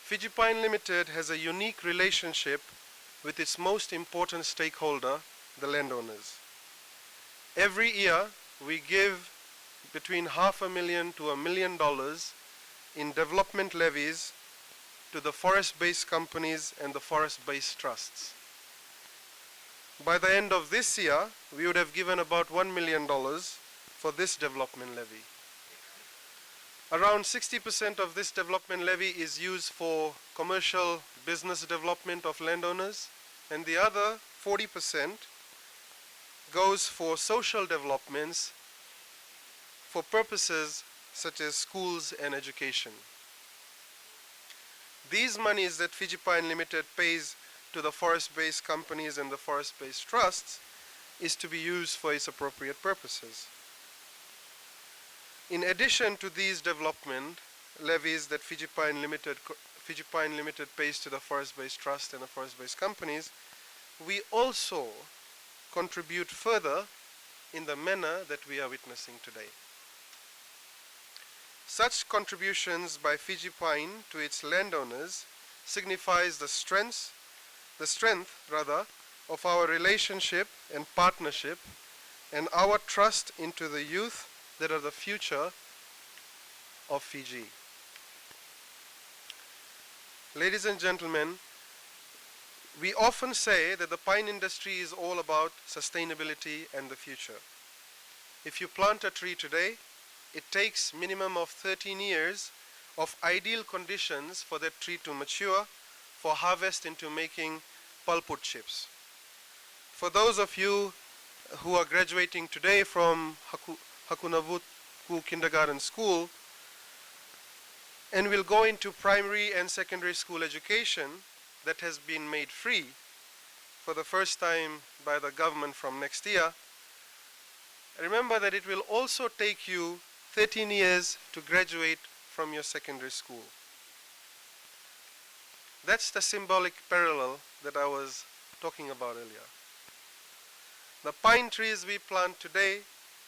Fiji Pine Limited has a unique relationship with its most important stakeholder, the landowners. Every year, we give between $500,000 to $1 million in development levies to the forest-based companies and the forest-based trusts. By the end of this year, we would have given about $1 million for this development levy. Around 60% of this development levy is used for commercial business development of landowners, and the other 40% goes for social developments for purposes such as schools and education. These monies that Fiji Pine Limited pays to the forest-based companies and the forest-based trusts is to be used for its appropriate purposes. In addition to these development levies that Fiji Pine Limited pays to the forest-based trust and the forest-based companies, we also contribute further in the manner that we are witnessing today. Such contributions by Fiji Pine to its landowners signifies the strength of our relationship and partnership and our trust into the youth that are the future of Fiji. Ladies and gentlemen, we often say that the pine industry is all about sustainability and the future. If you plant a tree today, it takes minimum of 13 years of ideal conditions for that tree to mature, for harvest into making pulpwood chips. For those of you who are graduating today from Navutu Kindergarten School and will go into primary and secondary school education that has been made free for the first time by the government from next year, remember that it will also take you 13 years to graduate from your secondary school. That's the symbolic parallel that I was talking about earlier. The pine trees we plant today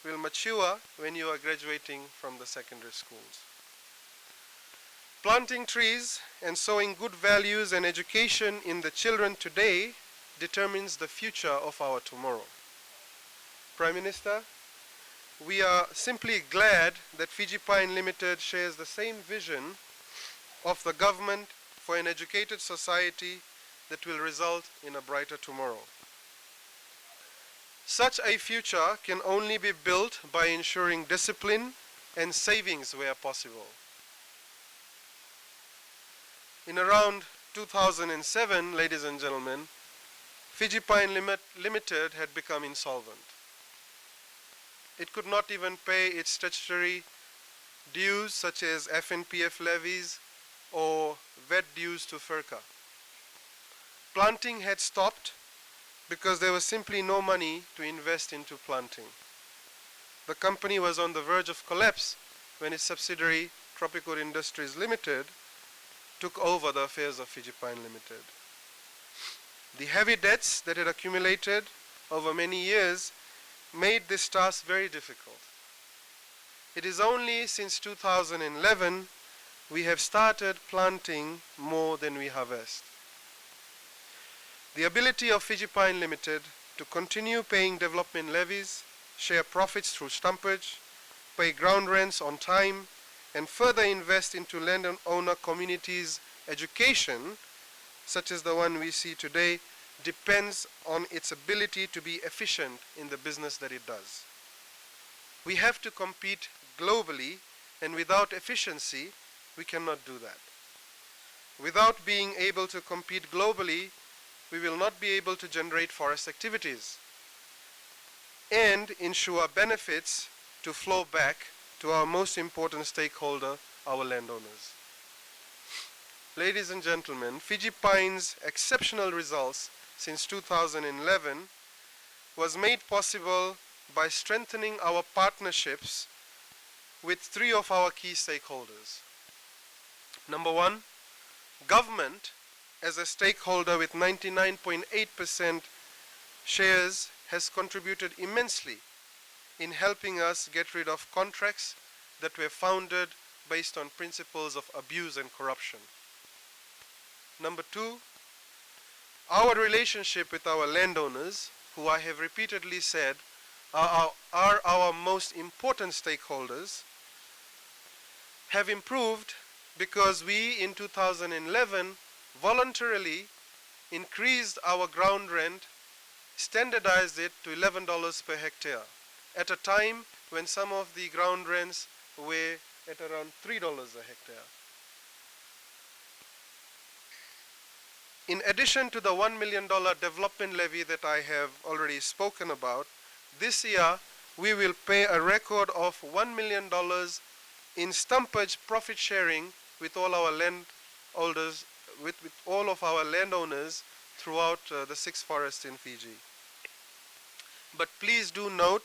will mature when you are graduating from the secondary schools. Planting trees and sowing good values and education in the children today determines the future of our tomorrow. Prime Minister, we are simply glad that Fiji Pine Limited shares the same vision of the government for an educated society that will result in a brighter tomorrow. Such a future can only be built by ensuring discipline and savings where possible. In around 2007, ladies and gentlemen, Fiji Pine Limited had become insolvent. It could not even pay its statutory dues such as FNPF levies or VAT dues to Voreqe. Planting had stopped because there was simply no money to invest into planting. The company was on the verge of collapse when its subsidiary, Tropical Industries Limited, took over the affairs of Fiji Pine Limited. The heavy debts that had accumulated over many years made this task very difficult. It is only since 2011 we have started planting more than we harvest. The ability of Fiji Pine Limited to continue paying development levies, share profits through stumpage, pay ground rents on time, and further invest into landowner communities' education, such as the one we see today, depends on its ability to be efficient in the business that it does. We have to compete globally, and without efficiency, we cannot do that. Without being able to compete globally, we will not be able to generate forest activities and ensure benefits to flow back to our most important stakeholder, our landowners. Ladies and gentlemen, Fiji Pine's exceptional results since 2011 was made possible by strengthening our partnerships with three of our key stakeholders. Number one, government as a stakeholder with 99.8% shares has contributed immensely in helping us get rid of contracts that were founded based on principles of abuse and corruption. Number two, our relationship with our landowners, who I have repeatedly said are our most important stakeholders, have improved because we in 2011 voluntarily increased our ground rent, standardized it to $11 per hectare at a time when some of the ground rents were at around $3 a hectare. In addition to the $1 million development levy that I have already spoken about, this year we will pay a record of $1 million in stumpage profit sharing with all our landholders, with all of our landowners throughout the 6 forests in Fiji. But please do note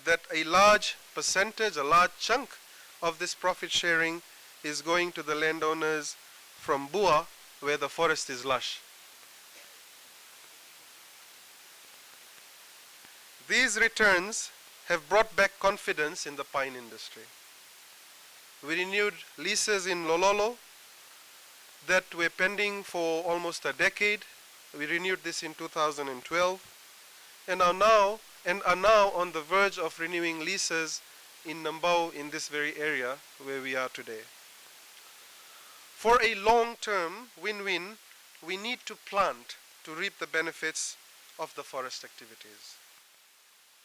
that a large percentage, a large chunk of this profit sharing is going to the landowners from Bua, where the forest is lush. These returns have brought back confidence in the pine industry. We renewed leases in Lololo that were pending for almost a decade. We renewed this in 2012 and are now on the verge of renewing leases in Nambau, in this very area where we are today. For a long-term win-win, we need to plant to reap the benefits of the forest activities.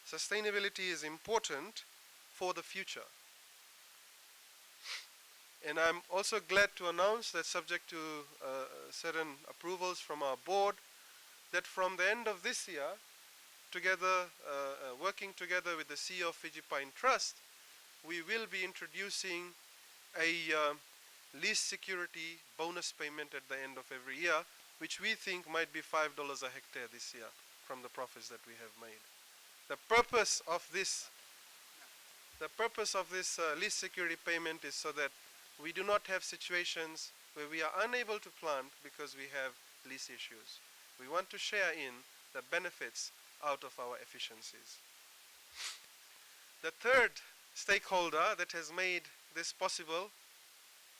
Sustainability is important for the future. And I'm also glad to announce that, subject to certain approvals from our board, that from the end of this year, working together with the CEO of Fiji Pine Trust, we will be introducing a lease security bonus payment at the end of every year, which we think might be $5 a hectare this year from the profits that we have made. The purpose of this lease security payment is so that we do not have situations where we are unable to plant because we have lease issues. We want to share in the benefits out of our efficiencies. The third stakeholder that has made this possible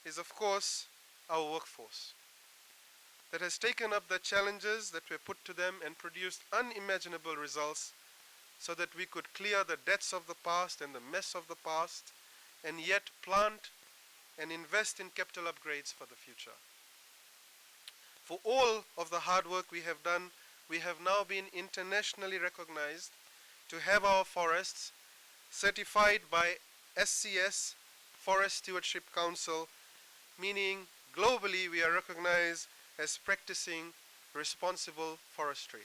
is, of course, our workforce, that has taken up the challenges that were put to them and produced unimaginable results so that we could clear the debts of the past and the mess of the past and yet plant and invest in capital upgrades for the future. For all of the hard work we have done, we have now been internationally recognized to have our forests certified by SCS, Forest Stewardship Council, meaning globally we are recognized as practicing responsible forestry.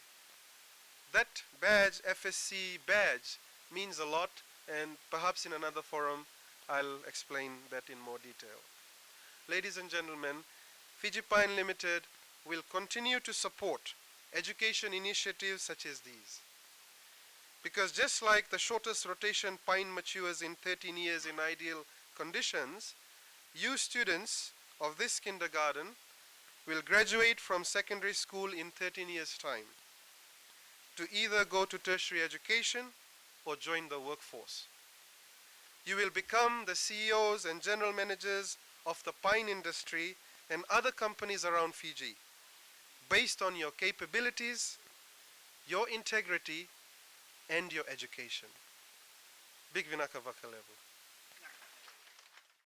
That badge, FSC badge, means a lot, and perhaps in another forum I'll explain that in more detail. Ladies and gentlemen, Fiji Pine Limited will continue to support education initiatives such as these. Because just like the shortest rotation pine matures in 13 years in ideal conditions, you students of this kindergarten will graduate from secondary school in 13 years' time to either go to tertiary education or join the workforce. You will become the CEOs and general managers of the pine industry and other companies around Fiji, based on your capabilities, your integrity, and your education. Big Vinaka Vaka level.